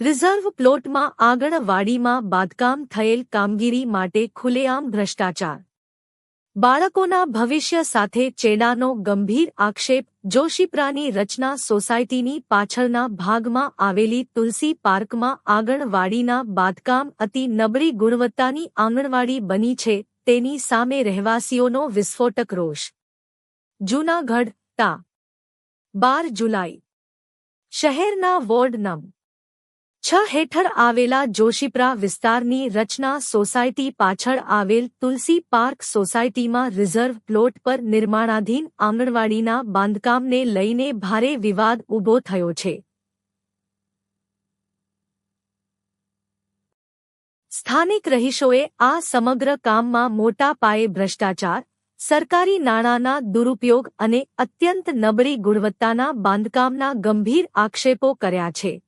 Reserve પ્લોટમાં આંગણવાડીમાં બાંધકામ થયેલ કામગીરી માટે ખુલ્લેઆમ ભ્રષ્ટાચાર. બાળકોના ભવિષ્ય સાથે ચેડાનો ગંભીર આક્ષેપ. જોશીપરાની રચના સોસાયટીની પાછળના ભાગમાં આવેલી તુલસી પાર્કમાં આંગણવાડીના બાંધકામ અતિ નબળી ગુણવત્તાની આંગણવાડી બની છે, તેની સામે રહેવાસીઓનો વિસ્ફોટક રોષ. જૂનાગઢ તા. 12 જુલાઈ. શહેરના વોર્ડ નં. 6 હેઠળ આવેલા જોશીપરા વિસ્તારની રચના સોસાયટી પાછળ આવેલ તુલસી પાર્ક સોસાયટીમાં રિઝર્વ પ્લોટ પર નિર્માણાધીન આંગણવાડીના બાંધકામને લઈને ભારે વિવાદ ઊભો થયો છે. સ્થાનિક રહીશોએ આ સમગ્ર કામમાં મોટા પાયે ભ્રષ્ટાચાર, સરકારી નાણાંના દુરુપયોગ અને અત્યંત નબળી ગુણવત્તાના બાંધકામના ગંભીર આક્ષેપો કર્યા છે.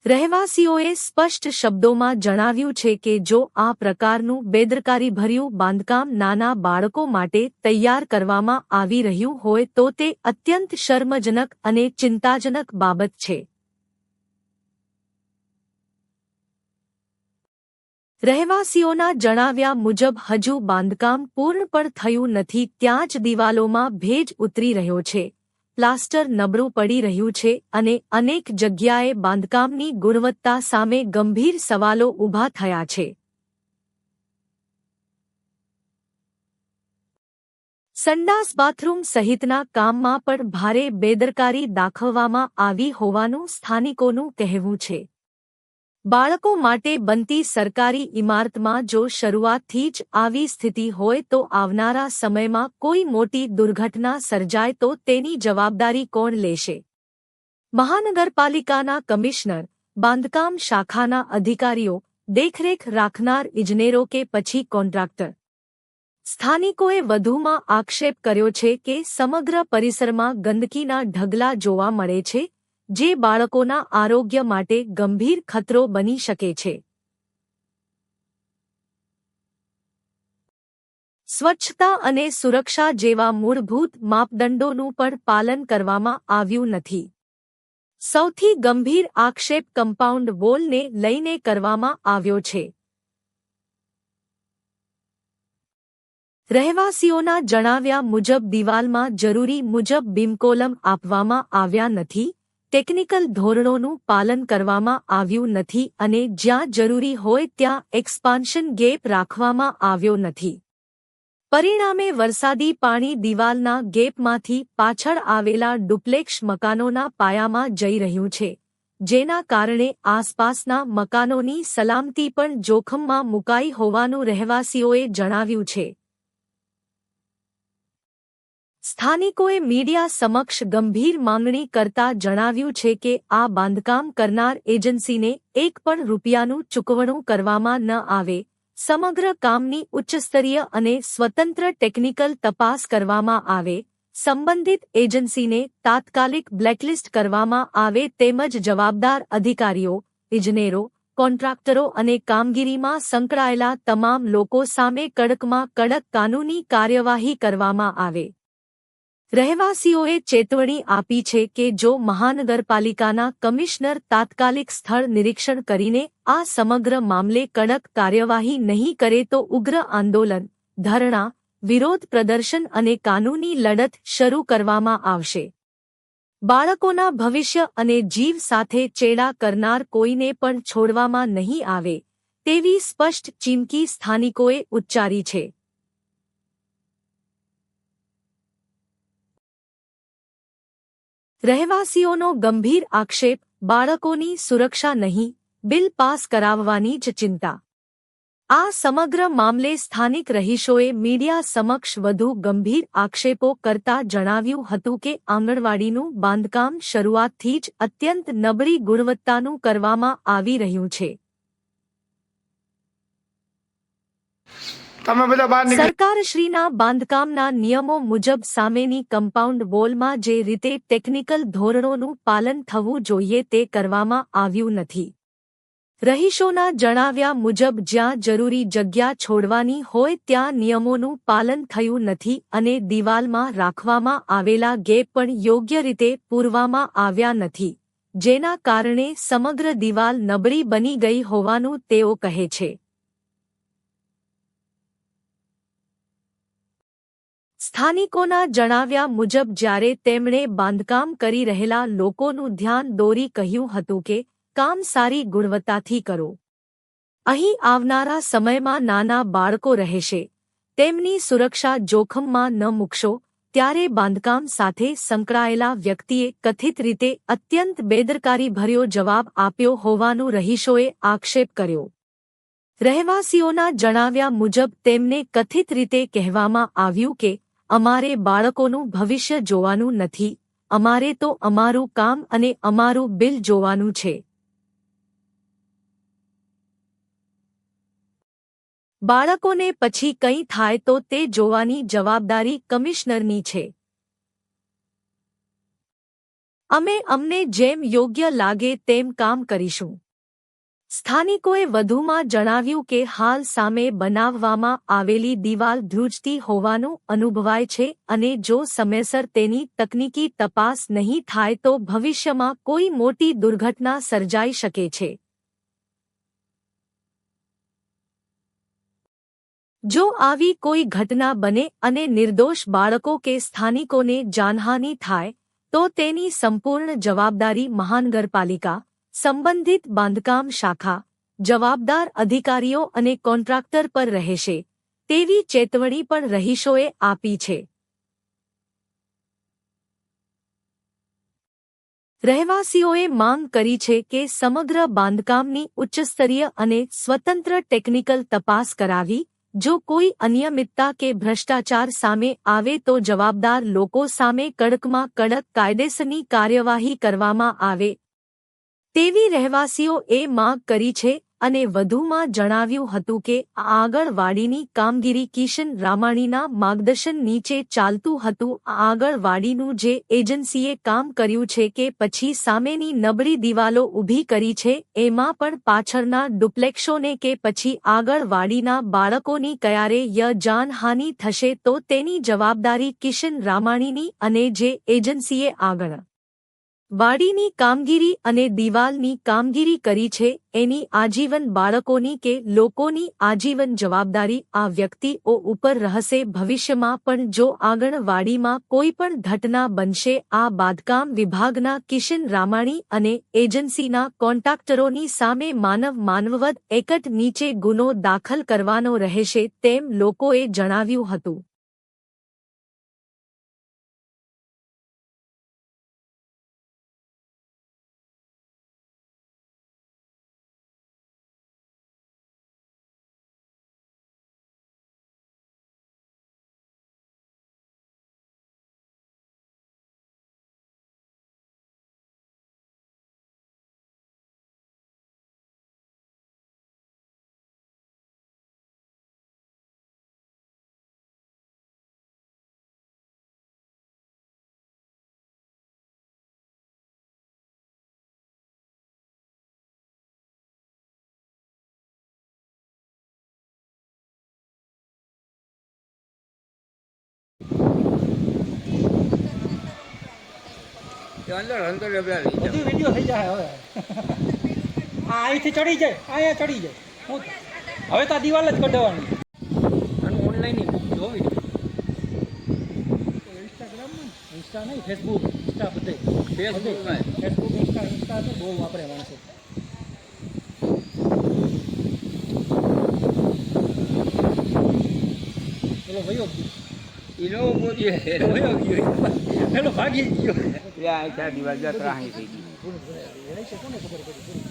રહેવાસીઓએ સ્પષ્ટ શબ્દોમાં જણાવ્યું છે કે જો આ પ્રકારનું બેદરકારીભર્યું બાંધકામ નાના બાળકો માટે તૈયાર કરવામાં આવી રહ્યું હોય તો તે અત્યંત શર્મજનક અને ચિંતાજનક બાબત છે. રહેવાસીઓના જણાવ્યા મુજબ હજુ બાંધકામ પૂર્ણ પણ થયું નથી, ત્યાં જ દિવાલોમાં ભેજ ઉતરી રહ્યો છે, પ્લાસ્ટર નબળું પડી રહ્યું છે અને અનેક જગ્યાએ બાંધકામની ગુણવત્તા સામે ગંભીર સવાલો ઊભા થયા છે. સંડાસ બાથરૂમ સહિતના કામમાં પણ ભારે બેદરકારી દાખવવામાં આવી હોવાનું સ્થાનિકોનું કહેવું છે. બાળકો માટે બનતી સરકારી ઇમારતમાં જો શરૂઆતથી જ આવી સ્થિતિ હોય તો આવનારા સમયમાં કોઈ મોટી દુર્ઘટના સર્જાય તો તેની જવાબદારી કોણ લેશે? મહાનગરપાલિકાના કમિશનર, બાંધકામ શાખાના અધિકારીઓ, દેખરેખ રાખનાર ઇજનેરો કે પછી કોન્ટ્રાક્ટર? સ્થાનિકોએ વધુમાં આક્ષેપ કર્યો છે કે સમગ્ર પરિસરમાં ગંદકીના ઢગલા જોવા મળે છે, જે બાળકોના આરોગ્ય માટે ગંભીર ખતરો બની શકે છે. સ્વચ્છતા અને સુરક્ષા જેવા મૂળભૂત માપદંડોનું પણ પાલન કરવામાં આવ્યું નથી. સૌથી ગંભીર આક્ષેપ કમ્પાઉન્ડ વોલને લઈને કરવામાં આવ્યો છે. રહેવાસીઓના જણાવ્યા મુજબ દિવાલમાં જરૂરી મુજબ બીમકોલમ આપવામાં આવ્યા નથી, ટેકનિકલ ધોરણોનું પાલન કરવામાં આવ્યું નથી અને જ્યાં જરૂરી હોય ત્યાં એક્સપાન્શન ગેપ રાખવામાં આવ્યો નથી. પરિણામે વરસાદી પાણી દિવાલના ગેપમાંથી પાછળ આવેલા ડુપ્લેક્સ મકાનોના પાયામાં જઈ રહ્યું છે, જેના કારણે આસપાસના મકાનોની સલામતી પણ જોખમમાં મુકાઈ હોવાનું રહેવાસીઓએ જણાવ્યું છે. સ્થાનિકોએ મીડિયા સમક્ષ ગંભીર માંગણી કરતા જણાવ્યું છે કે આ બાંધકામ કરનાર એજન્સીને એક પણ રૂપિયાનું ચૂકવણું કરવામાં ન આવે, સમગ્ર કામની ઉચ્ચસ્તરીય અને સ્વતંત્ર ટેકનિકલ તપાસ કરવામાં આવે, સંબંધિત એજન્સીને તાત્કાલિક બ્લેકલિસ્ટ કરવામાં આવે તેમજ જવાબદાર અધિકારીઓ, ઇજનેરો, કોન્ટ્રાક્ટરો અને કામગીરીમાં સંકળાયેલા તમામ લોકો સામે કડકમાં કડક કાનૂની કાર્યવાહી કરવામાં આવે. રહેવાસીઓએ ચેતવણી આપી છે કે જો મહાનગરપાલિકાના કમિશનર તાત્કાલિક સ્થળ નિરીક્ષણ કરીને આ સમગ્ર મામલે કડક કાર્યવાહી નહીં કરે તો ઉગ્ર આંદોલન, ધરણા, વિરોધ પ્રદર્શન અને કાનૂની લડત શરૂ કરવામાં આવશે. બાળકોના ભવિષ્ય અને જીવ સાથે ચેડા કરનાર કોઈને પણ છોડવામાં નહીં આવે, તેવી સ્પષ્ટ ચીમકી સ્થાનિકોએ ઉચ્ચારી છે. રહેવાસીઓનો ગંભીર આક્ષેપ, બાળકોની સુરક્ષા નહીં, બિલ પાસ કરાવવાની જ ચિંતા. આ સમગ્ર મામલે સ્થાનિક રહીશોએ મીડિયા સમક્ષ વધુ ગંભીર આક્ષેપો કરતા જણાવ્યું હતું કે આંગણવાડીનું બાંધકામ શરૂઆતથી જ અત્યંત નબળી ગુણવત્તાનું કરવામાં આવી રહ્યું છે. સરકારશ્રીના બાંધકામના નિયમો મુજબ સામેની કમ્પાઉન્ડ વોલમાં જે રીતે ટેકનિકલ ધોરણોનું પાલન થવું જોઈએ તે કરવામાં આવ્યું નથી. રહીશોના જણાવ્યા મુજબ જ્યાં જરૂરી જગ્યા છોડવાની હોય ત્યાં નિયમોનું પાલન થયું નથી અને દિવાલમાં રાખવામાં આવેલા ગેપ પણ યોગ્ય રીતે પૂરવામાં આવ્યા નથી, જેના કારણે સમગ્ર દિવાલ નબળી બની ગઈ હોવાનું તેઓ કહે છે. સ્થાનિકોના જણાવ્યા મુજબ જ્યારે તેમણે બાંધકામ કરી રહેલા લોકોનું ધ્યાન દોરી કહ્યું હતું કે કામ સારી ગુણવત્તાથી કરો. અહીં આવનારા સમયમાં નાના બાળકો રહેશે, તેમની સુરક્ષા જોખમમાં ન મૂકશો, ત્યારે બાંધકામ સાથે સંકળાયેલા વ્યક્તિએ કથિત રીતે અત્યંત બેદરકારીભર્યો જવાબ આપ્યો હોવાનું રહીશોએ આક્ષેપ કર્યો. રહેવાસીઓના જણાવ્યા મુજબ તેમને કથિત રીતે કહેવામાં આવ્યું કે અમારે બાળકોનું ભવિષ્ય જોવાનું નથી, અમારે તો અમારું કામ અને અમારું બિલ જોવાનું છે. બાળકોને પછી કંઈ થાય તો તે જોવાની જવાબદારી કમિશનરની છે. અમે અમને જેમ યોગ્ય લાગે તેમ કામ કરીશું. સ્થાનિકોએ વધુમાં જણાવ્યું કે હાલ સામે બનાવવામાં આવેલી દિવાલ ધ્રુજતી હોવાનું અનુભવાય છે અને જો સમયસર તેની તકનીકી તપાસ નહીં થાય તો ભવિષ્યમાં કોઈ મોટી દુર્ઘટના સર્જાઈ શકે છે. જો આવી કોઈ ઘટના બને અને નિર્દોષ બાળકો કે સ્થાનિકોને જાનહાનિ થાય તો તેની સંપૂર્ણ જવાબદારી મહાનગરપાલિકા, સંબંધિત બાંધકામ શાખા, જવાબદાર અધિકારીઓ અને કોન્ટ્રાક્ટર પર રહેશે, તેવી ચેતવણી પણ રહીશોએ આપી છે. રહેવાસીઓએ માંગ કરી છે કે સમગ્ર બાંધકામની ઉચ્ચસ્તરીય અને સ્વતંત્ર ટેકનિકલ તપાસ કરાવી, જો કોઈ અનિયમિતતા કે ભ્રષ્ટાચાર સામે આવે તો જવાબદાર લોકો સામે કડકમાં કડક કાયદેસરની કાર્યવાહી કરવામાં આવે, તેવી રહેવાસીઓએ માંગ કરી છે અને વધુમાં જણાવ્યું હતું કે આંગણવાડીની કામગીરી કિશન રામાણીના માર્ગદર્શન નીચે ચાલતું હતું. આંગણવાડીનું જે એજન્સીએ કામ કર્યું છે કે પછી સામેની નબળી દિવાલો ઊભી કરી છે એમાં પણ પાછળના ડુપ્લેક્સોને કે પછી આંગણવાડીના બાળકોની ક્યારે જાનહાનિ થશે તો તેની જવાબદારી કિશન રામાણીની અને જે એજન્સીએ આંગણવાડીની કામગીરી અને દિવાલની કામગીરી કરી છે એની આજીવન બાળકોની કે લોકોની આજીવન જવાબદારી આ વ્યક્તિઓ ઉપર રહેશે. ભવિષ્યમાં પણ જો આંગણવાડીમાં કોઈ પણ ઘટના બનશે આ બાંધકામ વિભાગના કિશન રામાણી અને એજન્સીના કોન્ટ્રાક્ટરોની સામે માનવવધ એક્ટ નીચે ગુનો દાખલ કરવાનો રહેશે તેમ લોકોએ જણાવ્યું હતું. બધું વિડીયો થઈ જાય હવે. આ અહીંથી ચડી જાય, અહીંયા ચડી જાય. હું હવે તો આ દિવાલ જ કઢાવવાની. અને ઓનલાઈન જોવી ઇન્સ્ટાગ્રામમાં, ઇન્સ્ટા નહીં, ફેસબુક, ઇન્સ્ટા બધે ફેસબુક ઇન્સ્ટા તો બહુ વાપરે માણસો. પેલો વયો પેલો ભાગી ગયો. કોને ખબર પડી?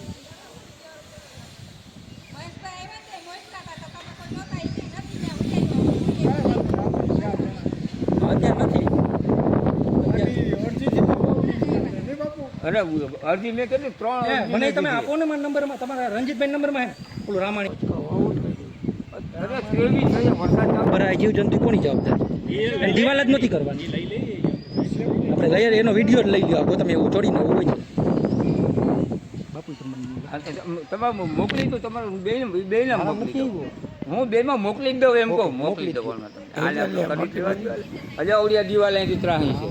અરજી મેં કરી 3 મને તમે આપો ને મારા નંબરમાં, તમારા રણજીતભાઈ નંબરમાં પેલું રામાણી ભરાય જીવજંતુ કોની જવાબદારી? દિવાલ જ નથી કરવાની. આપણે લઈએ એનો વિડીયો જ લઈ લો. આપો તમે એવું ચોડીને એવું હોય આપું છું મને. હા, તો તમારે મોકલી દો, તમારું બેને હા, મોકલી મૂકી દો. આવ્યો. હું બેમાં મોકલી જ દઉં એમ કહું, મોકલી મોકલી દો દો. તમને. એટલે હાલે આપણે એટલે કરી દેવા દિવાલ. હજી આવડિયા દિવાલ અહીંથી ત્રાહી છે.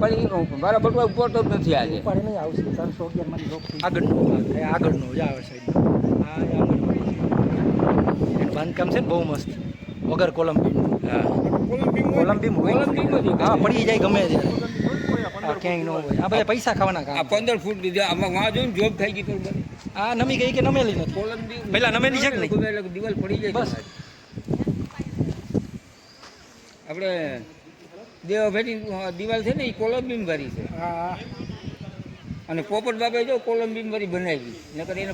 પણ એ મારા બટવા ઉપડતો જ નથી આજે. ઉપાડે નહીં આવશે 311 માં લોક આગળનું જ આવે સાઈડ. આ આગળનું એનું બાંધકામ છે ને બહુ મસ્ત વગર કોલમ બીમ. હા, કોલમ બીમ જ હા પડી જાય ગમે ત્યારે. આ ક્યાંય ન હોય. આ બધા પૈસા ખાવાના આ કામ. 15 ફૂટ દીધા આમાં વાં જોઈને જોબ થઈ ગઈ તો બધી. આ નમી ગઈ કે નમેલી નથી. કોલમ બી પહેલા નમેલી છે કે નહીં? એટલે દિવાલ પડી જાય બસ. તમારી. આપણે દેવાભાઈની દિવાલ છે ને એ કોલમ બીમ વાળી છે. હા અને પોપટ બાબે જો કોલમ બીમ વાળી બનાવી નકર એને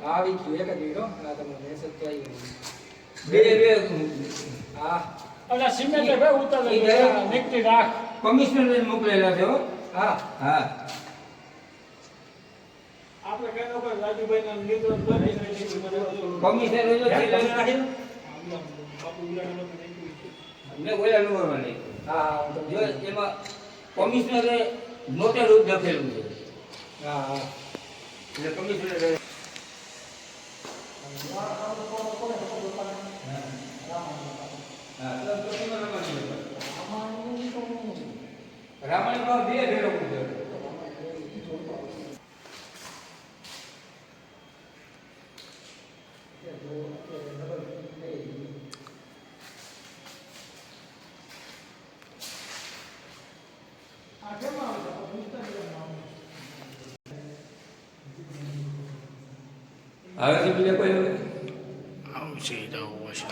આવી ગયું એક જ મિનિટ હો. આ તમને મેસેજ તો આવી ગયો. બે હા અલા સિમેન્ટ ભાઈ ઉતારે નીકળી રાખ. કમિશનર મોકલેલા છે હો. હા હા, આપણે કહેનો કોઈ રાજુભાઈ ના લીધો કમિશનર જો મેં બોલ્યા નંબર નહીં. હા જો એમાં કમિશનરે નોટે રૂપ લખેલું છે. હા હા એટલે કમિશનર રામાયણ ભાવ બે ભેળો પૂછ્યો. હવે છે બીજા કોઈ આવશે તો હશે.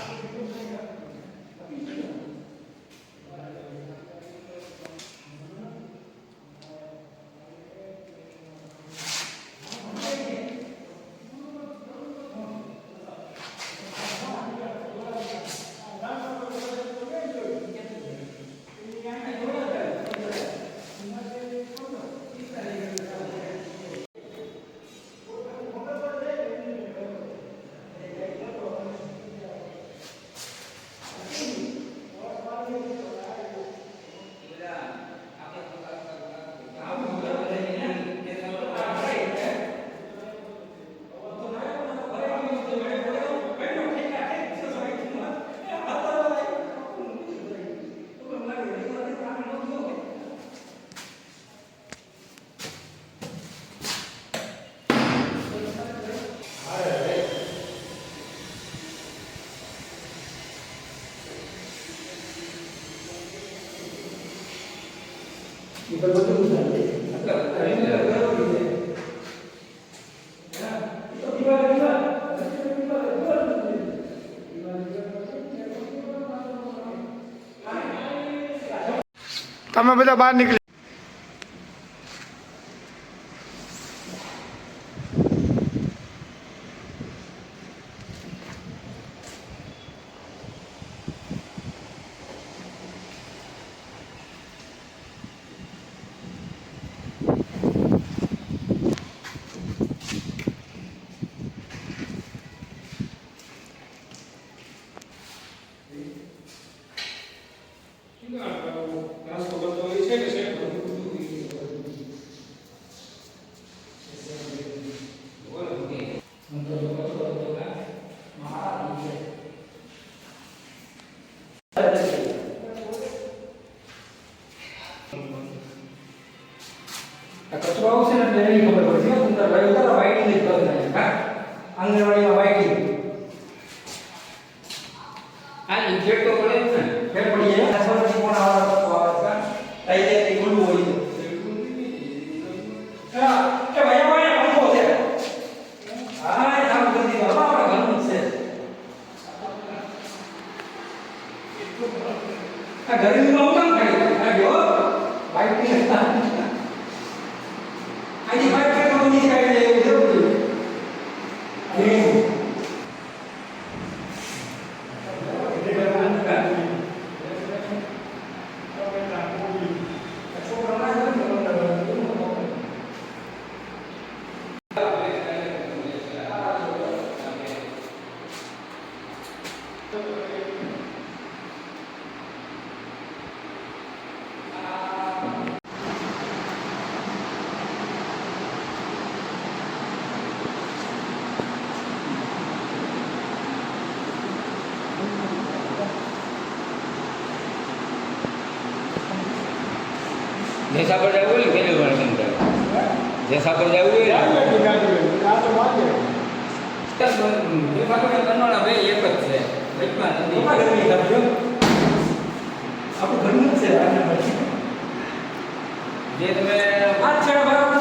તમે બધા બહાર નીકળી કચરો આવશે ને એટલે એની ખબર પડશે સુંદર ભાઈ ઉતારો વાઇટિંગ જ કરી નાખે. હા આંગણવાડીમાં વાઇટિંગ આ ઇન્જેક્ટ તો પડે જ ને. ફેર પડી જાય સવારથી કોણ આવા આવે છે તઈ જાય તે ખુલ્લું હોય છે. હા કે ભાઈ ભાઈ પંખો છે. હા એ કામ કરી દીધું આપણા ઘરનું જ છે. આ ગરમીમાં હું કામ કરી આ જો વાઇટિંગ આની વાત કે કોની સાઈડ એવું જરૂર છે. જેસા પર જવું હોય ને પેલું પણ કેમ જાય જેસા પર જવું હોય ને જેસા પર કરવાના બે એક જ છે વચમાં નથી આપણું ઘરનું જ છે જે તમે આ છેડા બરાબર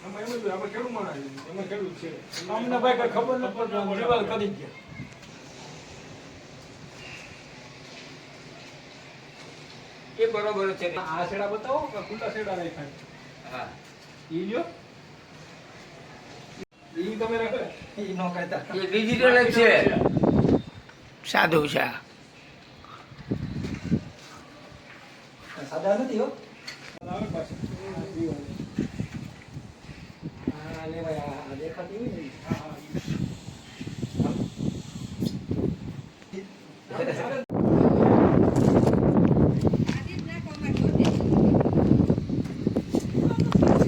આમાં એમ જ હોય, આમાં ખેડૂત માણસ છે, એમાં ખેડૂત છે અમને ભાઈ કઈ ખબર નથી પડતી દિવાલ કરી ગયા એ બરોબર છે આ છેડા બતાવો કે ખુલ્લા છેડા રાખ્યા હા ઈ લ્યો ઈ તમે રાખો ઈ નો કહેતા એ ડિજિટલ જ છે સાધુ છે સાદા નથી હો આવે પાછું આ દિવાલ આ લે ભાઈ આ દેખાતી હોય ને હા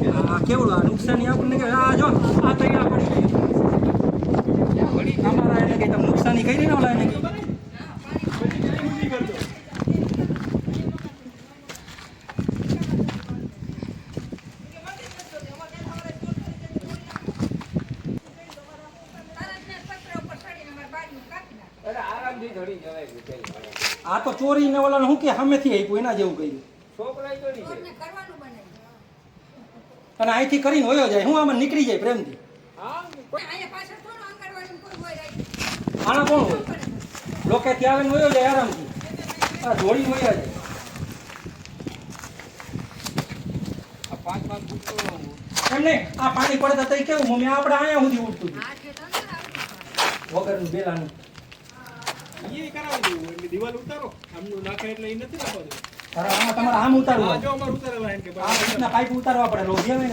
હા આ કેવડું આ નુકસાની આપણને કે આ જો આ તૈયાર પડી ગઈ અમારા એને કે તમે નુકસાની કરી ને ઓલા એને કે અરે આરામથી ચડી જવાય બિચારી. આ તો ચોરી ને ઓલા શું કે સામેથી આપ્યું એના જેવું કર્યું છોકરાએ ચડી જાય અને અહીંથી કરીને હોયો જાય હું આમાં નીકળી જાય પ્રેમથી આના કોણ હોય લોકે ત્યાં આવીને હોયો જાય આરામથી આ ધોળી હોયા જાય આ 5 ફૂટ તો એમ નહીં આ પાણી પડે તો કેવું મમ્મી આપણે અહીંયા સુધી ઉઠતું વગરનું બેલાનું ઈ કરાવી દેવું એટલે દિવાલ ઉતારો આમનું નાખે એટલે ઈ નથી રાખવા દેવું તારે આમાં તમારે આમ ઉતારવું આ હોય. જો અમાર ઉતારેલા એમ કે આ રીતના પાઇપ ઉતારવા પડે લોભી આવે ને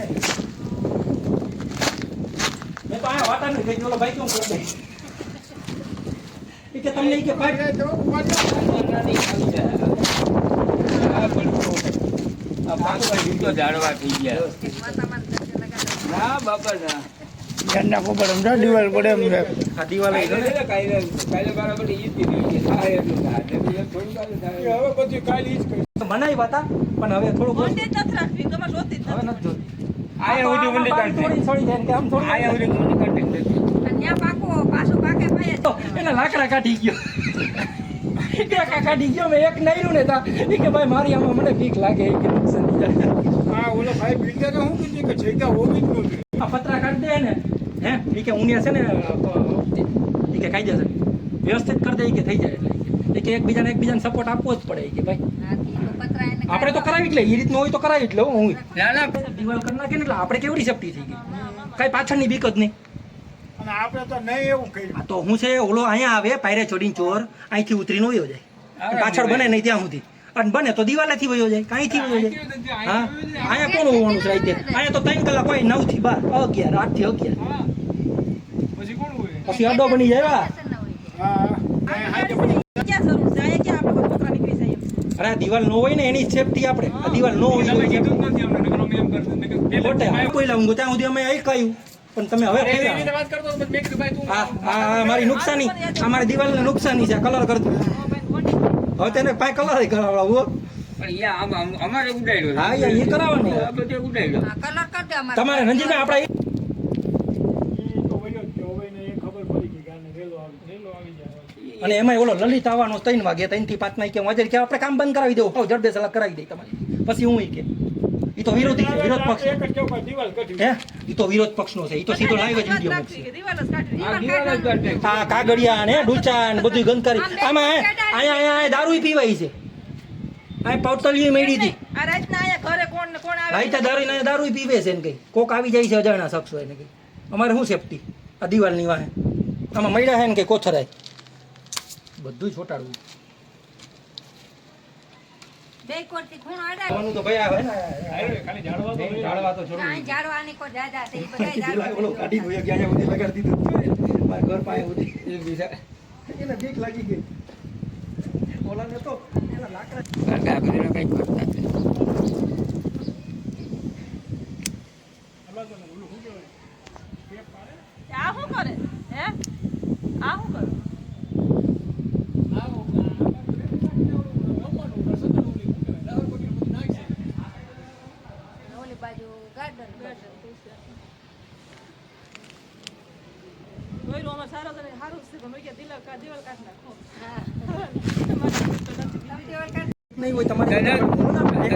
મેં તો અહીંયા વાટા નહીં થઈ ઓલો ભાઈ કેમ કરી દે ઈ કે તમને ઈ કે પાઇપ નાની આવી જાય. આ પણ આ પાકવા તો ઝાડવા થઈ ગયા ના બાપા ના ઝંડા ખબર સમજા દિવાલ પડે એમ છે આ દિવાલ કાલે બરાબર ઈ જ દીધી કે થાય એટલું થાય એટલે થોડું કાલે થાય હવે પછી કાલે ઈ જ કરી બનાવી હતા પણ હવે થોડુંક હવે નથી જોતી આયા સુધી મંડી થોડી કાઢી છોડી જાય કે આમ થોડી આયા સુધી મંડી કાઢી એના લાકડા કાઢી ગયો એક કાઢી ગયો મેં એક નાયરું ને તા ઈ કે ભાઈ મારી આમાં મને બીક લાગે એ કે નુકસાન થઈ જાય આ ઓલો ભાઈ બિલ્ડર હું કીધું કે જગ્યા હોવી જ નહોતી આ પતરા કાઢી દે ને હે ઈ કે ઉનિયા છે ને ઈ કે કાયદેસર વ્યવસ્થિત કરી દે ઈ કે થઈ જાય એટલે ઈ કે એકબીજાને સપોર્ટ આપવો જ પડે ઈ કે ભાઈ આપણે તો કરાવી જ લે એ રીતનું હોય તો કરાવી જ લઉં હું ના ના દિવાલ કરી નાખે ને એટલે આપણે કેવડી સેફટી થઈ ગઈ કઈ પાછળની બીક જ નહીં અને આપણે તો નહીં એવું કર્યું આ તો હું છે ઓલો અહીંયા આવે પાયરે ચડીને ચોર અહીંથી ઉતરીને વયો જાય પાછળ બને નહીં ત્યાં સુધી અને બને તો દિવાલેથી વયો જાય કાંઈથી વયો જાય હા અહીંયા કોણ હોવાનું છે રાતે અહીંયા તો 3 કલાક હોય 9 થી 12 11 8 થી 11 હા પછી કોણ હોય પછી અડો બની જાય હા અરે આ દિવાલ નો હોય ને એની સેફટી આપણે આ દિવાલ નો હોય નથી અમને નકર અમે એમ કરતા ખોટે કોઈ લાવું ત્યાં સુધી અમે અહીં કહ્યું પણ તમે હવે એવી રીતે વાત કરતો તો મેં કીધું ભાઈ તું આ મારી નુકસાની આ મારી દિવાલને નુકસાની છે કલર કરતું હવે તેને પાય કલર કરાવડાવું પણ યા અમારે ઉડાડ્યો હા યાર એ કરાવવાની આ બધે ઉડાડ્યો તમારે રંજીતભાઈ આપણા ઈ તો વયો જ ગયો હવે એને એ ખબર પડી ગઈ કે આને રેલો આવી જાય અને એમાં ઓલો લલિત આવવાનો 3 વાગે 3 થી 5 માં કે આજે કે આપણે કામ બંધ કરાવી દેવું જડબે સલાહ કરાવી દઈ તમારી પછી હું કે ઈ તો વિરોધી છે વિરોધ પક્ષ એક જ ચોખા દિવાલ કાઢી હે ઈ તો વિરોધ પક્ષનો છે ઈ તો સીધો લાઈવ જ વિડિયો મૂકશે આ દિવાલ જ કાઢે આ કાગડિયા ને ડૂચા ને બધું ગંદ કરી આમાં અહીંયા દારૂ પીવાય છે આ પાવતલીએ મેળી હતી રાઈતા દારૂ પીવે છે ને કઈ કોક આવી જાય છે અજાણ્યા શખ્સો એને કઈ અમારે શું સેફટી આ દિવાલની વાહે આમાં મળ્યા છે ને કે કોથરાય બધું જ છોટાડવું આવવાનું તો ભાઈ આવે ને ખાલી ઝાડવા તો ઝાડવા તો છોડવું ઓલો કાઢી ગયો કે અહીંયા સુધી લગાડી દીધું મારા ઘર પાસે સુધી એ બીજા એને બીક લાગી ગઈ ઓલાને તો એના લાકડા કારણ કે આ બધું કંઈક કરતા છે. આ શું કરે હે આ શું કરે ઓલી બાજુ ગાર્ડન જોઈ અમારે સારો તને સારું છે તમે કે દિવાલ કાઢ નાખો નહીં હોય તમારે તમે તમને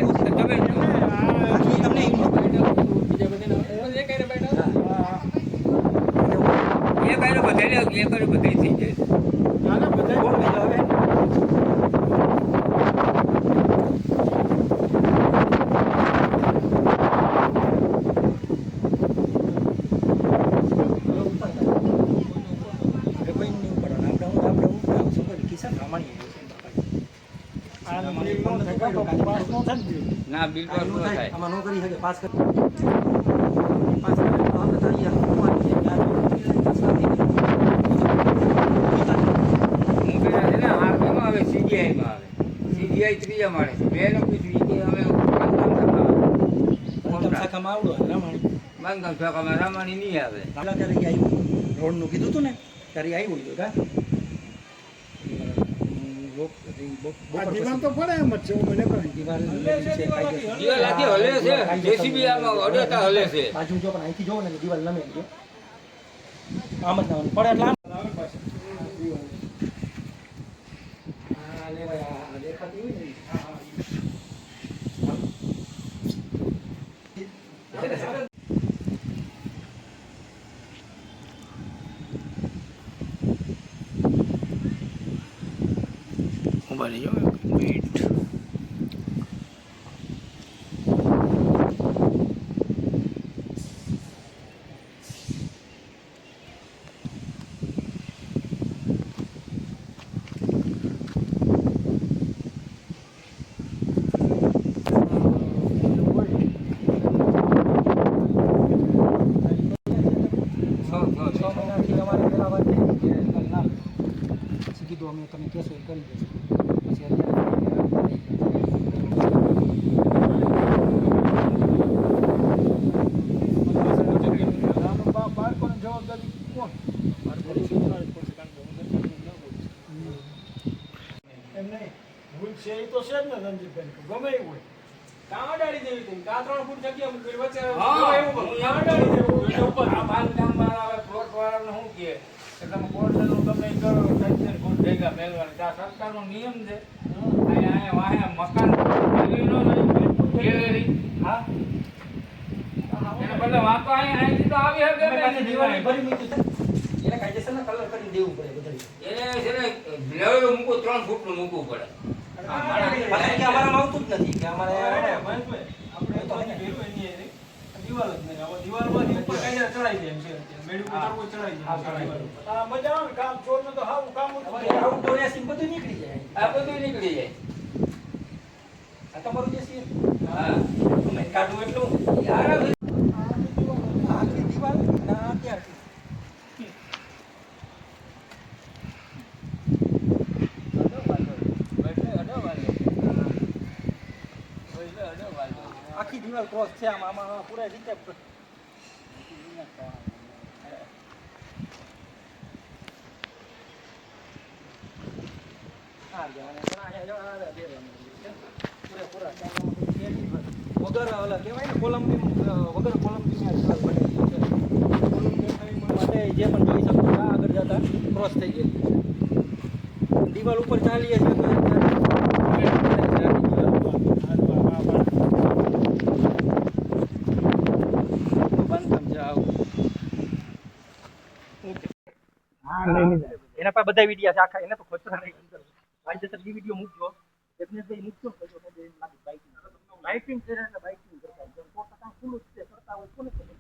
એ કાંઈ બધાને એ કર્યું બધી થઈ જાય. બોલ બીજો હવે ના બિલ પાસ ન થાય. આમાં નો કરી શકે પાસ કરી પાસ આપણે તારી હું પેલા છે ને આર્મીમાં આવે સીજીઆઈમાં આવે સીજીઆઈ ત્રીજા માળે છે. મેં એને પૂછ્યું કે અમે શાખામાં આવડો રામાણી બાંધકામ શાખામાં રામાણી નહીં આવે. પેલા ત્યારે ઈ આવ્યું રોડનું કીધું હતું ને ત્યારે ઈ આવ્યું હતું કા તો પડે એમ જ છે હું મને કહું દિવાલ દિવાલ આખી હલે છે. જેસીબી આમાં અડેતા હલે છે. બાજુ જો પણ અહીંથી જોવો ને દિવાલ નમે ગયો આમ જ નવાનું પડે એટલે આમ આ લે ભાઈ આ દેખાતી હોય ને ઉભા રહીજો મિનિટ અમે તમે કહેશો એ કરી દેશું પછી બાળકોની જવાબદારી કોણ એમ નહીં ભૂલ છે એ તો છે જ ને રણજીતભાઈ ગમે એવું હોય કાં અડાડી દેવી હતી કાં 3 ફૂટ જગ્યા મૂકી વચ્ચે કાં અડાડી દેવું ઉપર આ બાંધકામમાં આવે પ્લોટ વાળાને શું કહે કે તમે કોર્ટનું તમે કરો 3 ફૂટ ભેગા મેળવવાના આ સરકારનો નિયમ છે અહીંયા વાહે મકાન ગેલેરીનો નહીં ગેલેરી હા એને બદલે વાંકો અહીંથી તો આવી શકે ને દિવાળી ભરી મૂકી એને કાયદેસરના કલર કરી દેવું પડે બધા એને છે ને લેવલ મૂકવું 3 ફૂટનું મૂકવું પડે. કે અમારામાં આવતું જ નથી કે અમારે આપણે તો ભેરું એની દિવાલ જ નહીં હવે દિવાલમાંથી ઉપર કાયદા ચડાઈ દે એમ છે મેડી ઉપર ચડવું ચડાઈ દે આ મજા આવે કામ ચોરને તો હાવ કામ આઉટડોર એસી બધું નીકળી જાય આ બધું નીકળી જાય. આ તમારું જે છે હા તમે કાઢું એટલું યાર આખી દિવાલ ના ત્યારથી આખી દિવાલ ક્રોસ છે આમાં પૂરા રીતે વગર ઓલા કહેવાય ને કોલંબી વગર કોલંબી માટે જે પણ જોઈ શકો છો આગળ જતા ક્રોસ થઈ ગઈ દિવાલ ઉપર ચાલીએ છીએ તો બાંધકામ છે આવું ઓકે એના પર બધા વિડીયો છે આખા એને તો ખોટું નહીં કાયદેસર જે વિડીયો મૂકજો જગનેશભાઈ મૂકજો ને તો મને એમ લાગે બાઇકિંગ કરે એટલે બાઇકિંગ કરતા હોય 100% ફૂલ જ છે કરતા હોય કોને ખબર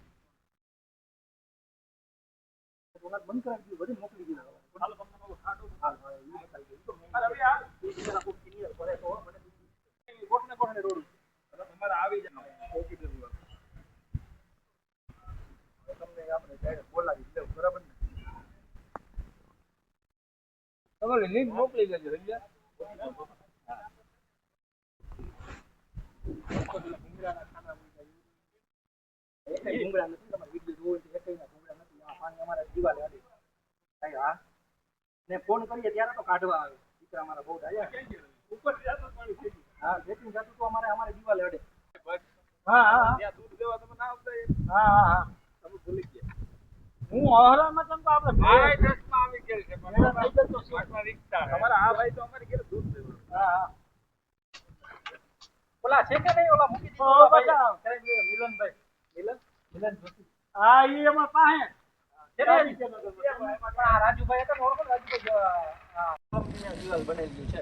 ઓલા બંધ કરાવી દીધું બધી મોકલી દીધા હાલો તમને બહુ સાડો હાલ હોય એ બતાવી દઉં તો હવે આ બીજા કોઈ ક્લિયર કરે તો મને કોટને કોટને રોડ એટલે તમારે આવી જાય પોઝિટિવ તમને આપણે ડાયરેક્ટ બોલાવી દેવું બરાબર ને તમારે લિંક મોકલી દેજો સમજ્યા. એકેય ભૂંગળા નથી, તમારે વિડીયો જોવો હોય તો એકેયના ભૂંગળા નથી. આ પાણી અમારા દિવાલે અડે. ભાઈ હા, ને ફોન કરીએ ત્યારે તો કાઢવા આવે. દીકરા અમારા બહુ ડાયા. હા, જેટલું જતું તો અમારે દિવાલે અડે. હા હા હા ત્યાં દૂધ દેવા તમે ના આવતા એ હા હા હા તમે ભૂલી ગયા. હું અહરામાં તમને આપણે મારા ચશ્મા આવી ગયા છે પણ મેરા ભાઈ તો શું આટલા રીતના છે. તમારા આ ભાઈ તો અમારે ઘરે દૂધ દેવા. હા હા ઓલા છે કે નહીં, ઓલા મૂકી ઓ દીધા બતા મિલનભાઈ. મિલન જોશી. હા ઈ એમાં પાસે છે ને? પણ આ રાજુભાઈ હતા ને, ઓળખો ને રાજુભાઈ, આ કોલમની દિવાલ બનેલી છે.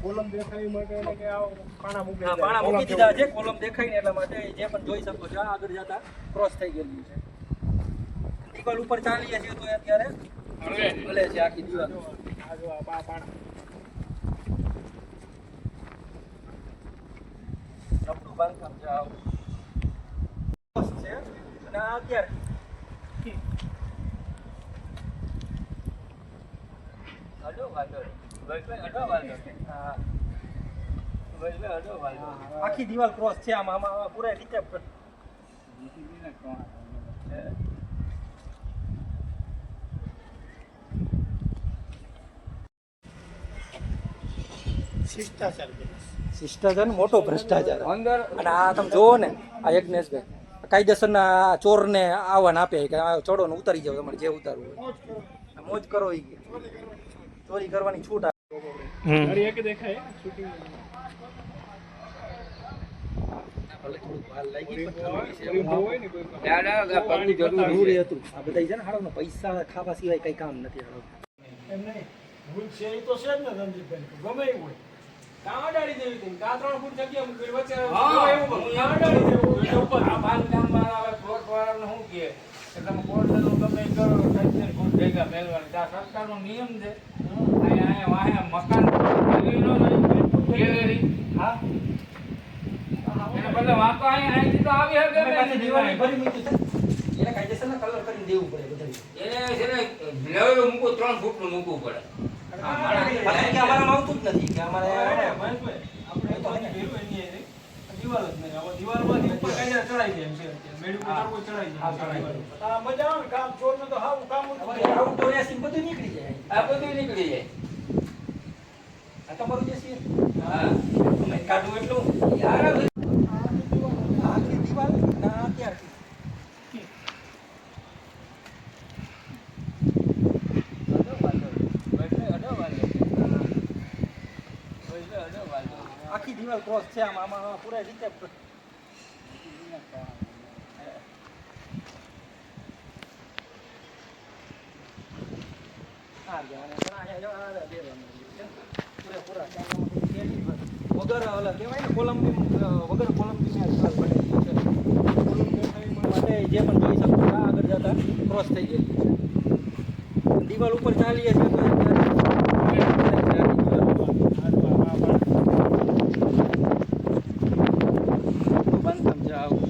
કોલમ દેખાઈ માટે એટલે કે આવો પાણા મૂકે હા, પાણા મૂકી દીધા છે કોલમ દેખાય ને એટલા માટે. જે પણ જોઈ શકો છો, આગળ જતા ક્રોસ થઈ ગયેલું છે. દિવાલ ઉપર ચાલીએ છીએ તો અત્યારે હલે છે આખી દિવાલ. આ જો આ પાણા નબળું બાંધકામ છે આવું. ક્રોસ છે અને આ અત્યારે અડો વાંધો નહીં. ભાઈ અડો વાંધો નહીં. હા, ભાઈ અડો વાંધો નહીં. આખી દિવાલ ક્રોસ છે. આમાં પૂરા રીતે જીસીબીના કોણ છે? શિષ્ટાચાર શિષ્ટાચાર ને મોટો ભ્રષ્ટાચાર. અંદર અને આ તમે જોવો ને, આ યજ્ઞેશભાઈ કાયદેસરના ચોરને આવવાને આપે કે આ ચડો ને ઉતારી જાવ, તમારે જે ઉતારવું હોય મોજ કરો. ઈ કે ચોરી કરવાની છૂટ આપે. ઘડી એક દેખાય શૂટિંગ ભલે થોડુંક વાર લાગી પણ જરૂરી છે. હોય ને કોઈ દાદા પગની જરૂર જરૂરી હતું. આ બધા છે ને હાડો પૈસા ખાવા સિવાય કઈ કામ નથી હાડો. એમ નહીં ભૂલ છે એ તો છે જ ને રણજીતભાઈ ગમે એવું હોય કાં અડાડી દેવી હતી કાં 3 ફૂટ જગ્યા મૂકી વચ્ચે હા, ગમે એવું હું કાં અડાડી દેવું એટલે ઉપર આ બાંધકામવાળા હવે પ્લોટવાળાને શું કહે કે તમે કોર્ટનું ગમે એ કરો 3 ફૂટ ભેગા મેળવાની. આ સરકારનો નિયમ છે. અહીંયા વાહે મકાન ગેલેરી હા, એને બદલે વાંકો અહીંથી તો આવી શકે અમે પાછી દિવાલની ને. ભરી મૂકી છે. એને કાયદેસરના કલર કરીને દેવું પડે બધાય. એને છે ને લેવલ મૂકવું 3 ફૂટનું મૂકવું પડે. આ માણસ પાછું કે અમારામાં આવતું જ નથી કે અમારે આપણે તો હજી ભેરું એની એની દિવાલ જ નહીં હવે દિવાલમાંથી ઉપર કાંઈ ચડાઈ જાય એમ છે અત્યારે મેળ ઉપર ચડવું ચડાઈ હા, જાય ચડાઈ જાય. આ મજા આવે ને કામ ચોરને તો હાવ કામ જ અમારે આઉટડોર એસી બધું નીકળી જાય. આ બધું નીકળી જાય. આ તમારું જે છે હા. તમે કાઢવું એટલું યાર આખી દિવાલ ના ત્યારથી આખી દિવાલ ક્રોસ છે. આમાં પૂરા રીતે વગર ઓલા કહેવાય ને કોલમની વગર કોલમની મેં દિવાલ બનેલી છે. કોલમ દેખાય માટે જે પણ જોઈ શકો છો, આ આગળ જતા ક્રોસ થઈ ગયેલી છે. દિવાલ ઉપર ચાલીએ છીએ તો બાંધકામ છે આવું.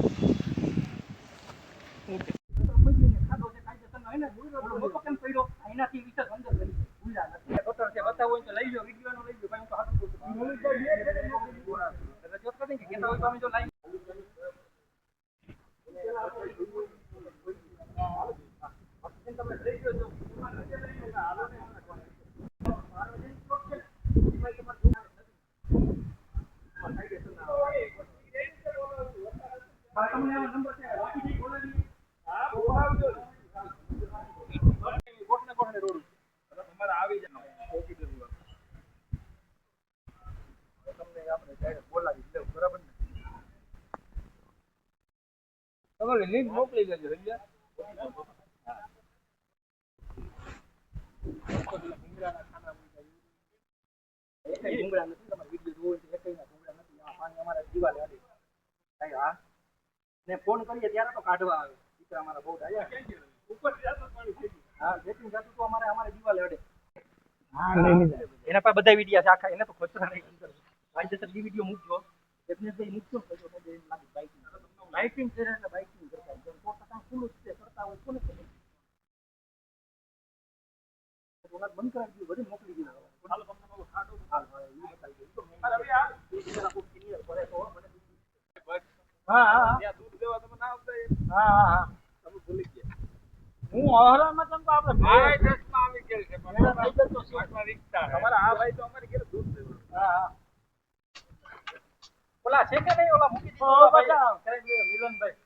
તમારે લિંક મોકલી દેજો સમજ્યા. એકેય ભૂંગળા નથી, તમારે વિડીયો જોવો હોય તો એકેયના ભૂંગળા નથી. આ પાણી અમારા દિવાલે અડે. ભાઈ હા, ને ફોન કરીએ ત્યારે તો કાઢવા આવે. દીકરા અમારા બહુ ડાયા. હા, જેટલું જતું તો અમારે દિવાલે અડે. એના પાસે બધા વિડીયા છે આખા. એને તો ખોટું નહીં. કાયદેસર વિડીયો મૂકજો. જગનેશભાઈ મૂકજો તો બાઇકિંગ કરે એટલે બાઇકિંગ કરતા હોય. 100% ખુલ્લું જ છે, કરતા હોય કોને ખબર. બંધ કરાવી દીધું બધી મોકલી દીધા ત્યાં દૂધ દેવા તમે ના આવતા તમે ભૂલી ગયા. હું અહરામાં તમે તો આપણે ભાઈ દેશમાં આવી ગયેલ છે પણ એના ભાઈ તો શીખમાં રીતતા તમારા આ ભાઈ તો અમારે ઘરે દૂધ દેવા. ઓલા છે કે નહીં ઓલા મૂકી ઓ બચાવ મિલનભાઈ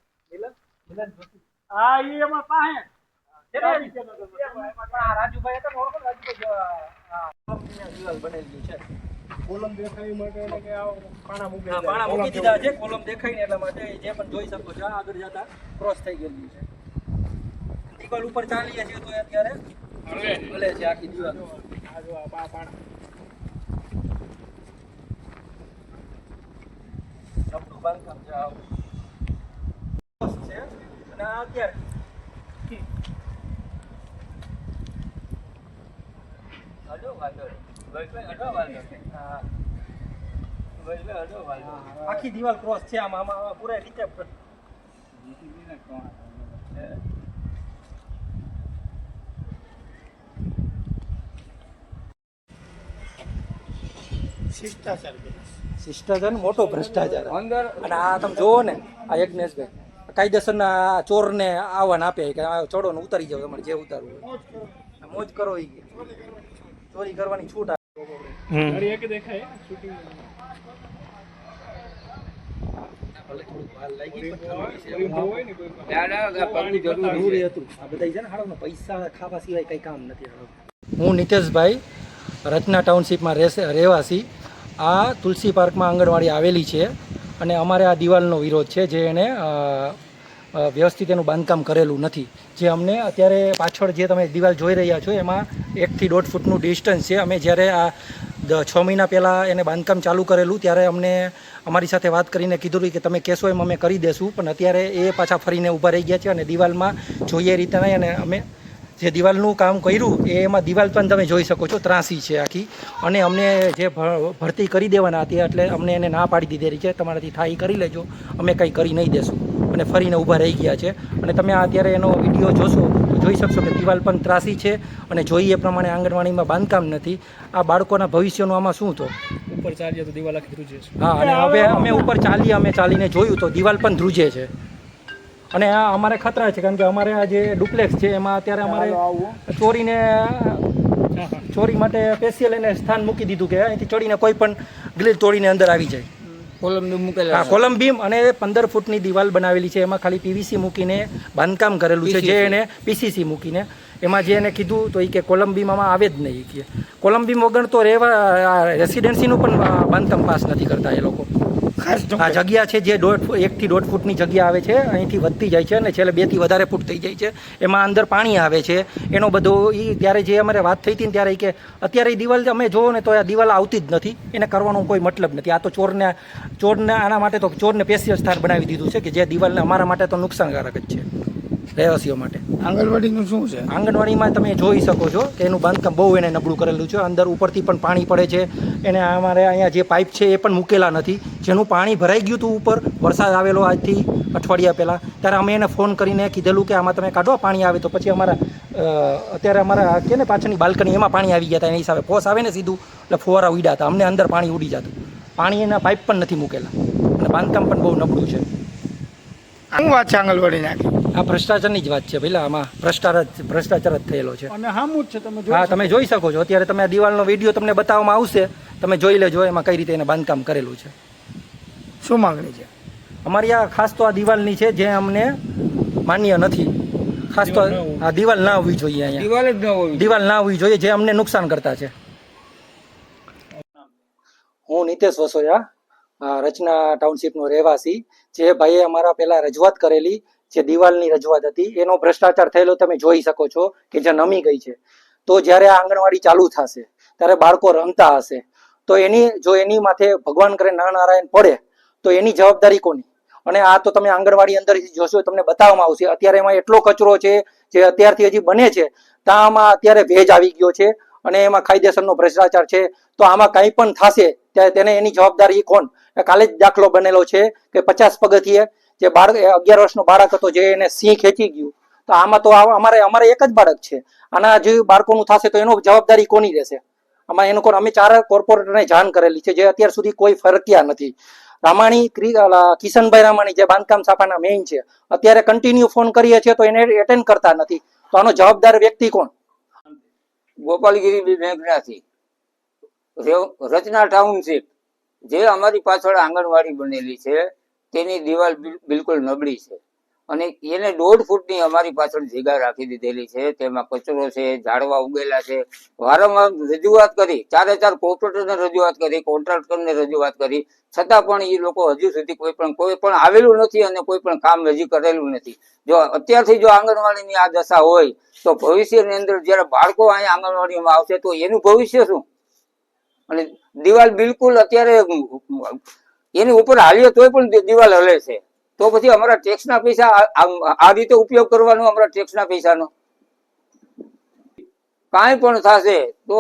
મિલન જોશી. હા ઈ એમાં પાસે રાજુભાઈ હતા ને ઓળખો ને રાજુભાઈ દિવાલ બનેલી છે કોલમ દેખાઈ માટે એટલે કે આવો પાણા મૂકી હા, પાણા મૂકી દીધા છે કોલમ દેખાય ને એટલા માટે જે પણ જોઈ શકો છો આગળ જતા ક્રોસ થઈ ગયેલી છે દિવાલ ઉપર ચાલીએ છીએ તો અત્યારે ભલે છે આખી દિવાલ આ જો આ પાણા નબળું બાંધકામ છે આવું છે અને આ અત્યારે આખી દિવાલ ક્રોસ છે આમાં પૂરા રીતે શિષ્ટાચાર મોટો ભ્રષ્ટાચાર અંદર અને આ તમે જોવો ને આ યજ્ઞેશભાઈ કાયદેસરના ચોરને આવવાને આપે કે આ ચડો ને ઉતારી જાવ તમારે જે ઉતારવું હોય. મોજ કરો એ ચોરી કરવાની છૂટ ઘડી એક દેખાય શૂટિંગ ભલે થોડુંક વાર લાગી પણ હોય ને કોઈ પગની જરૂરી હતું આ બધા છે ને હાડો પૈસા ખાવા સિવાય કઈ કામ નથી હાડો. હું નિતેશભાઈ રચના ટાઉનશીપમાં રહેવાસી આ તુલસી પાર્કમાં આંગણવાડી આવેલી છે અને અમારે આ દિવાલનો વિરોધ છે જે એને વ્યવસ્થિત એનું બાંધકામ કરેલું નથી. જે અમને અત્યારે પાછળ જે તમે દિવાલ જોઈ રહ્યા છો એમાં 1 થી 1.5 ફૂટનું ડિસ્ટન્સ છે. અમે જ્યારે આ 6 મહિના પહેલાં એને બાંધકામ ચાલુ કરેલું ત્યારે અમને અમારી સાથે વાત કરીને કીધું કે તમે કહેશો એમ અમે કરી દેશું, પણ અત્યારે એ પાછા ફરીને ઊભા રહી ગયા છે અને દિવાલમાં જોઈએ એ રીતે નહીં. અને અમે જે દિવાલનું કામ કર્યું એમાં દિવાલ પણ તમે જોઈ શકો છો ત્રાસી છે આખી. અને અમને જે ભરતી કરી દેવાના હતી એટલે અમને એને ના પાડી દીધેલી છે તમારાથી થાય એ કરી લેજો, અમે કંઈ કરી નહીં દેશું. અને ફરીને ઊભા રહી ગયા છે. અને તમે અત્યારે એનો વિડીયો જોશો તો જોઈ શકશો કે દિવાલ પણ ત્રાસી છે અને જોઈએ એ પ્રમાણે આંગણવાડીમાં બાંધકામ નથી. આ બાળકોના ભવિષ્યનું આમાં શું તો ઉપર ચાલીએ તો દિવાલ આખી ધ્રુજે છે. હા, અને હવે અમે ઉપર ચાલીને જોયું તો દિવાલ પણ ધ્રુજે છે. અને આ અમારે ખતરા છે કારણ કે અમારે આ જે ડુપ્લેક્સ છે એમાં અત્યારે અમારે ચોરી માટે સ્પેશિયલ એને સ્થાન મૂકી દીધું કે અહીંથી ચડીને કોઈ પણ ગ્રીલ તોડીને અંદર આવી જાય. હા, કોલમ બીમ અને 15 ફૂટની દિવાલ બનાવેલી છે. એમાં ખાલી પીવીસી મૂકીને બાંધકામ કરેલું છે, જે એને પીસીસી મૂકીને એમાં જે એને કીધું તો એ કે કોલમ બીમ આમાં આવે જ નહીં કે કોલમ બીમ વગર તો રેસિડેન્સીનું પણ બાંધકામ પાસ નથી કરતા એ લોકો. આ જગ્યા છે જે 1 થી 1.5 ફૂટની જગ્યા આવે છે, અહીંથી વધતી જાય છે અને છેલ્લે 2 થી વધારે ફૂટ થઈ જાય છે. એમાં અંદર પાણી આવે છે એનો બધો એ ત્યારે જે અમારે વાત થઈ હતી ને ત્યારે કે અત્યારે એ દિવાલ અમે જોવો ને તો આ દિવાલ આવતી જ નથી, એને કરવાનો કોઈ મતલબ નથી. આ તો ચોરને આના માટે તો ચોરને સ્પેશિયલ સ્થાન બનાવી દીધું છે કે જે દિવાલને અમારા માટે તો નુકસાનકારક જ છે રહેવાસીઓ માટે. આંગણવાડીનું શું છે? આંગણવાડીમાં તમે જોઈ શકો છો કે એનું બાંધકામ બહુ એને નબળું કરેલું છે. અંદર ઉપરથી પણ પાણી પડે છે. એને અમારે અહીંયા જે પાઇપ છે એ પણ મૂકેલા નથી, જેનું પાણી ભરાઈ ગયું હતું ઉપર. વરસાદ આવેલો આજથી અઠવાડિયા પહેલાં ત્યારે અમે એને ફોન કરીને કીધેલું કે આમાં તમે કાઢો પાણી આવે તો પછી અત્યારે અમારા કે ને પાછળની બાલ્કની એમાં પાણી આવી ગયા હતા. એના હિસાબે ફોસ આવે ને સીધું એટલે ફુવારા ઉડ્યા હતા, અમને અંદર પાણી ઉડી જતું. પાણી એના પાઇપ પણ નથી મૂકેલા અને બાંધકામ પણ બહુ નબળું છે. શું વાત છે આંગણવાડી નાખી? આ ભ્રષ્ટાચારની જ વાત છે પેલા, આમાં ભ્રષ્ટાચાર જ થયેલો છે. અને હામું જ છે તમે હા, તમે જોઈ શકો છો. અત્યારે તમે આ દિવાલનો વિડીયો તમને બતાવવામાં આવશે, તમે જોઈ લેજો એમાં કઈ રીતે એને બાંધકામ કરેલું છે. શું માંગણી છે અમારી? આ ખાસ તો આ દિવાલની છે જે અમને માન્ય નથી. ખાસ તો આ દિવાલ ના હોવી જોઈએ, અહીંયા દિવાલ ના હોવી જોઈએ જે અમને નુકસાન કરતા છે. હું નિતેશ વસોયા, રચના ટાઉનશીપનો રહેવાસી. જે ભાઈએ અમારા પહેલા રજૂઆત કરેલી જે દિવાલની રજૂઆત હતી એનો ભ્રષ્ટાચાર થયેલો તમે જોઈ શકો છો કે જે નમી ગઈ છે. તો જ્યારે આ આંગણવાડી ચાલુ થશે ત્યારે બાળકો રમતા હશે તો એની માથે ભગવાન કરે નારાયણ પડે તો એની જવાબદારી કોની? અને આ તો તમે આંગણવાડી અંદર જોશો તમને બતાવવામાં આવશે. અત્યારે એમાં એટલો કચરો છે જે અત્યારથી હજી બને છે, આમાં અત્યારે ભેજ આવી ગયો છે અને એમાં કાયદેસરનો ભ્રષ્ટાચાર છે. તો આમાં કંઈ પણ થશે ત્યારે તેને એની જવાબદારી કોણ? કાલે જ દાખલો બનેલો છે કે 50 પગથિયે જે 11 વર્ષનો બાળક હતો જે એને સિંહ ખેંચી ગયું તો આમાં તો અમારે એક જ બાળક છે. આના જે બાળકોનું થશે તો એનો જવાબદારી કોની રહેશે? આમાં એનો અમે 4 કોર્પોરેટરને જાણ કરેલી છે, જે અત્યાર સુધી કોઈ ફરક્યા નથી. રામાણી કિશનભાઈ રામાણી જે બાંધકામ છાપાના મેઇન છે, અત્યારે કન્ટિન્યુ ફોન કરીએ છીએ તો એને એટેન્ડ કરતા નથી. તો આનો જવાબદાર વ્યક્તિ કોણ? ગોપાલગીરી મેઘનાથી રચના ટાઉનશીપ જે અમારી પાછળ આંગણવાડી બનેલી છે તેની દિવાલ બિલકુલ નબળી છે અને એને 1.5 ફૂટની અમારી પાછળ જગ્યા રાખી દીધેલી છે. તેમાં કચરો છે, ઝાડવા ઉગેલા છે. વારંવાર રજૂઆત કરી, 4 કોર્પોરેટરને રજૂઆત કરી, કોન્ટ્રાક્ટરને રજૂઆત કરી, છતાં પણ એ લોકો હજુ સુધી કોઈ પણ આવેલું નથી અને કોઈ પણ કામ હજી કરેલું નથી. જો અત્યારથી જો આંગણવાડીની આ દશા હોય તો ભવિષ્યની અંદર જયારે બાળકો અહીંયા આંગણવાડીમાં આવશે તો એનું ભવિષ્ય શું? અને દિવાલ બિલકુલ અત્યારે એની ઉપર હાલીએ તોય પણ દિવાલ હલે છે. તો પછી અમારા ટેક્સના પૈસા આ રીતે ઉપયોગ કરવાનો, અમારા ટેક્સના પૈસાનો કાંઈ પણ થશે તો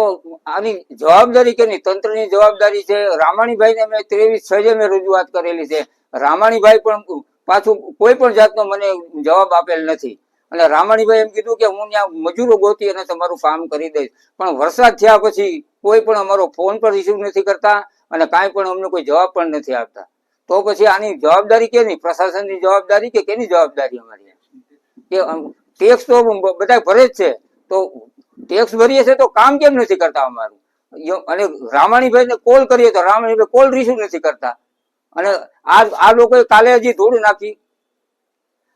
આની જવાબદારી કેની? તંત્રની જવાબદારી છે. રામાણીભાઈને મેં 23/6 મેં રજૂઆત કરેલી છે. રામાણીભાઈ પણ પાછું કોઈ પણ જાતનો મને જવાબ આપેલ નથી. અને રામાણીભાઈ એમ કીધું કે હું ત્યાં મજૂરો ગોતી અને તમારું કામ કરી દઈશ. પણ વરસાદ થયા પછી કોઈ પણ અમારો ફોન પર રિસીવ નથી કરતા અને કાંઈ પણ અમને કોઈ જવાબ પણ નથી આપતા. તો પછી આની જવાબદારી કેની? પ્રશાસનની જવાબદારી કે કેની જવાબદારી અમારી? કે ટેક્સ તો બધા ભરે જ છે, તો ટેક્સ ભરીએ છે તો કામ કેમ નથી કરતા અમારું? અને રામાણીભાઈને કોલ કરીએ તો રામાણીભાઈ કોલ રિસીવ નથી કરતા. અને આ લોકોએ કાલે હજી ધૂળ નાખી,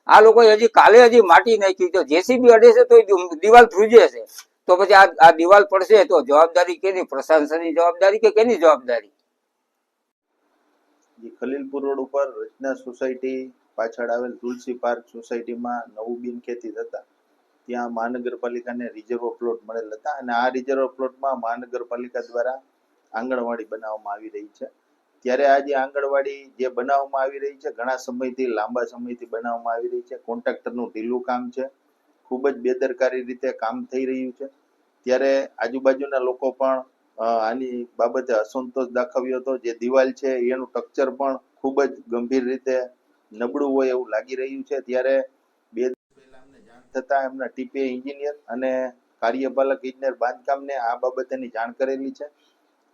આ લોકોએ હજી માટી નાખી. તો જેસીબી અડે છે તો દિવાલ ધ્રુજે છે. તો પછી આ દિવાલ પડશે તો જવાબદારી કેની? પ્રશાસનની જવાબદારી કે કેની જવાબદારી? ખલીલપુર રોડ ઉપર રચના સોસાયટી પાછળ આવેલ તુલસી પાર્ક સોસાયટીમાં નવું બિનખેતી થતા ત્યાં મહાનગરપાલિકાને રિઝર્વ પ્લોટ મળેલ હતા અને આ રિઝર્વ પ્લોટમાં મહાનગરપાલિકા દ્વારા આંગણવાડી બનાવવામાં આવી રહી છે. ત્યારે આ જે આંગણવાડી જે બનાવવામાં આવી રહી છે ઘણા સમયથી, લાંબા સમયથી બનાવવામાં આવી રહી છે. કોન્ટ્રાક્ટરનું ઢીલું કામ છે, ખૂબ જ બેદરકારી રીતે કામ થઈ રહ્યું છે. ત્યારે આજુબાજુના લોકો પણ આની બાબતે અસંતોષ દાખવ્યો હતો. જે દિવાલ છે એનું સ્ટ્રક્ચર પણ ખૂબ જ ગંભીર રીતે નબળું હોય એવું લાગી રહ્યું છે. ત્યારે 2 દિવસ પહેલા અમને જાણ થતા એમના ટીપીએ એન્જિનિયર અને કાર્યપાલક ઇજનેર બાંધકામને આ બાબતેની જાણ કરેલી છે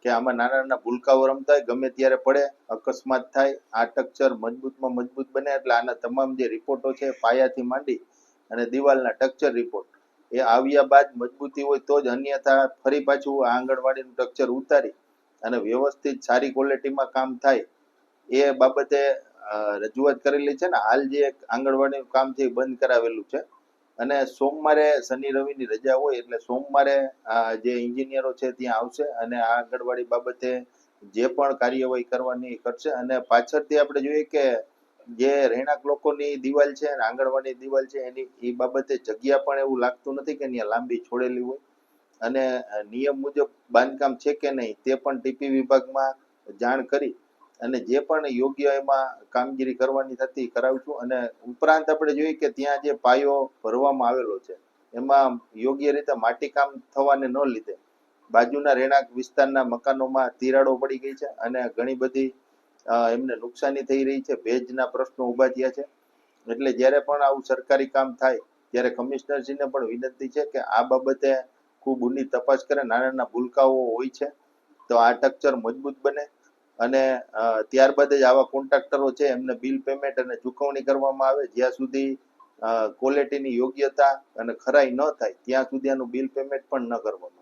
કે આમાં નાના નાના ભૂલકાઓ રમતા હોય, ગમે ત્યારે પડે, અકસ્માત થાય, આ સ્ટ્રક્ચર મજબૂતમાં મજબૂત બને. એટલે આના તમામ જે રિપોર્ટો છે પાયાથી માંડી અને દિવાલના સ્ટ્રક્ચર રિપોર્ટ એ આવ્યા બાદ મજબૂતી હોય તો જ, અન્યથા ફરી પાછું આ આંગણવાડીનું સ્ટ્રક્ચર ઉતારી અને વ્યવસ્થિત સારી ક્વોલિટીમાં કામ થાય એ બાબતે રજૂઆત કરેલી છે ને. હાલ જે આંગણવાડીનું કામ છે એ બંધ કરાવેલું છે અને સોમવારે, શનિ રવિની રજા હોય એટલે સોમવારે જે એન્જિનિયરો છે ત્યાં આવશે અને આ આંગણવાડી બાબતે જે પણ કાર્યવાહી કરવાની કરશે. અને પાછળથી આપણે જોઈએ કે જે રહેણાંક લોકોની દિવાલ છે અને આંગણવાડી દિવાલ છે એની એ બાબતે જગ્યા પણ એવું લાગતું નથી કે ત્યાં લાંબી છોડેલી હોય અને નિયમ મુજબ બાંધકામ છે કે નહીં તે પણ ટીપી વિભાગમાં જાણ કરી અને જે પણ યોગ્ય એમાં કામગીરી કરવાની થતી કરાવશું. અને ઉપરાંત આપણે જોઈએ કે ત્યાં જે પાયો ભરવામાં આવેલો છે એમાં યોગ્ય રીતે માટીકામ થવાને ન લીધે બાજુના રહેણાંક વિસ્તારના મકાનોમાં તિરાડો પડી ગઈ છે અને ઘણી બધી એમને નુકસાની થઈ રહી છે. ભેજના પ્રશ્નો ઊભા થયા છે. એટલે જ્યારે પણ આવું સરકારી કામ થાય ત્યારે કમિશનરશ્રીને પણ વિનંતી છે કે આ બાબતે ખૂબ ઊંડી તપાસ કરે. નાના નાના ભૂલકાઓ હોય છે તો આ સ્ટ્રક્ચર મજબૂત બને અને ત્યારબાદ જ આવા કોન્ટ્રાક્ટરો છે એમને બિલ પેમેન્ટ અને ચૂકવણી કરવામાં આવે. જ્યાં સુધી ક્વોલિટીની યોગ્યતા અને ખરાઈ ન થાય ત્યાં સુધી આનું બિલ પેમેન્ટ પણ ન કરવામાં